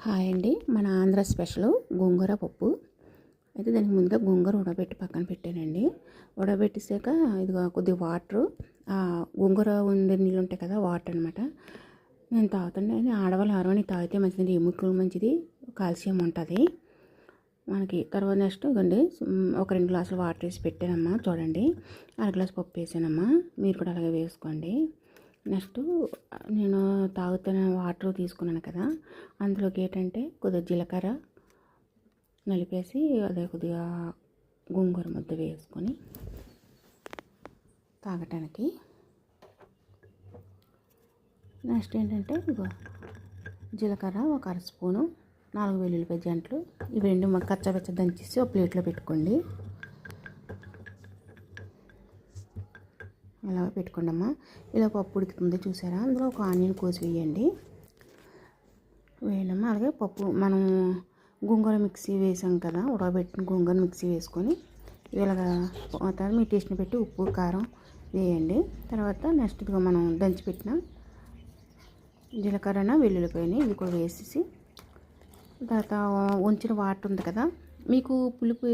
Hi అండి. మన Andhra special గోంగూర పప్పు. అయితే దానికి ముందుగా గోంగూర ఉడకబెట్టి పక్కన పెట్టానండి. ఉడకబెట్టేసాక ఇదిగో కొద్దిగా వాటరు, గోంగూర ఉండే నీళ్ళు ఉంటాయి కదా, వాటర్ అనమాట. నేను తాగుతుండే. ఆడవాళ్ళు ఎవరైనా తాగితే మంచిది, ఎముకలు మంచిది, కాల్షియం ఉంటుంది మనకి. తర్వాత నెక్స్ట్ ఇవ్వండి, ఒక 2 గ్లాసులు వాటర్ వేసి పెట్టానమ్మా. చూడండి, 1 గ్లాస్ పప్పు వేసానమ్మా. మీరు కూడా అలాగే వేసుకోండి. నెక్స్ట్ నేను తాగుతున్న వాటర్ తీసుకున్నాను కదా, అందులోకి ఏంటంటే కొద్దిగా జీలకర్ర నలిపేసి అదే కొద్దిగా గోంగూర ముద్ద వేసుకొని తాగటానికి. నెక్స్ట్ ఏంటంటే ఇగో జీలకర్ర ఒక 1/2 స్పూను, 4 వెల్లుల్లిపాయ జంటలు, ఇవి 2 కచ్చాపచ్చ దంచేసి ఒక ప్లేట్లో పెట్టుకోండి. ఇలా పెట్టుకోండమ్మా. ఇలా పప్పు ఉడుకుతుంది చూసారా, అందులో ఒక ఆనియన్ కోసి వేయండి. వేయడమ్మా. అలాగే పప్పు మనం గోంగూర మిక్సీ వేసాం కదా, ఉడకబెట్టిన గోంగూర మిక్సీ వేసుకొని ఇలాగా తర్వాత మీ టేస్ట్ని పెట్టి ఉప్పు కారం వేయండి. తర్వాత నెక్స్ట్ ఇదిగో మనం దంచిపెట్టిన జీలకర్ర వెల్లుల్లిపాయని ఇవి కూడా వేసేసి, తర్వాత ఉంచిన వాటర్ ఉంది కదా, మీకు పులుపు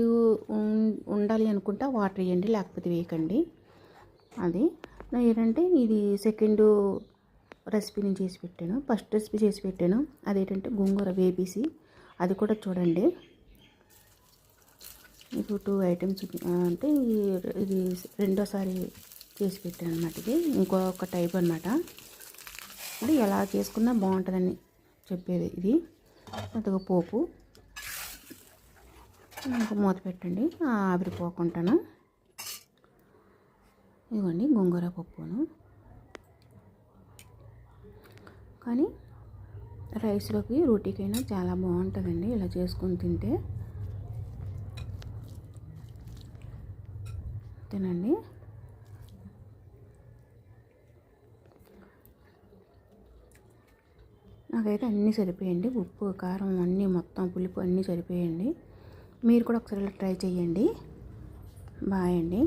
ఉండాలి అనుకుంటా వాటర్ వేయండి, లేకపోతే వేయకండి. అది ఏంటంటే ఇది సెకండ్ రెసిపీ నేను చేసి పెట్టాను. ఫస్ట్ రెసిపీ చేసి పెట్టాను, అదేంటంటే గోంగూర వేపేసి, అది కూడా చూడండి. మీకు 2 ఐటమ్స్ అంటే ఇది రెండోసారి చేసి పెట్టాను అనమాట. ఇది ఇంకొక టైప్ అనమాట. ఇది ఎలా చేసుకున్నా బాగుంటుందని చెప్పేది ఇది. అదిగో పోపు ఇంకా మూత పెట్టండి, ఆవిరిపోకుంటాను. ఇవ్వండి గోంగూర పప్పును. కానీ రైస్లోకి రోటీకైనా చాలా బాగుంటుందండి ఇలా చేసుకొని తింటే. తినండి. నాకైతే అన్నీ సరిపోయండి, ఉప్పు కారం అన్నీ మొత్తం పులుపు అన్నీ సరిపోయండి. మీరు కూడా ఒకసారి ట్రై చేయండి. బాయ్ అండి.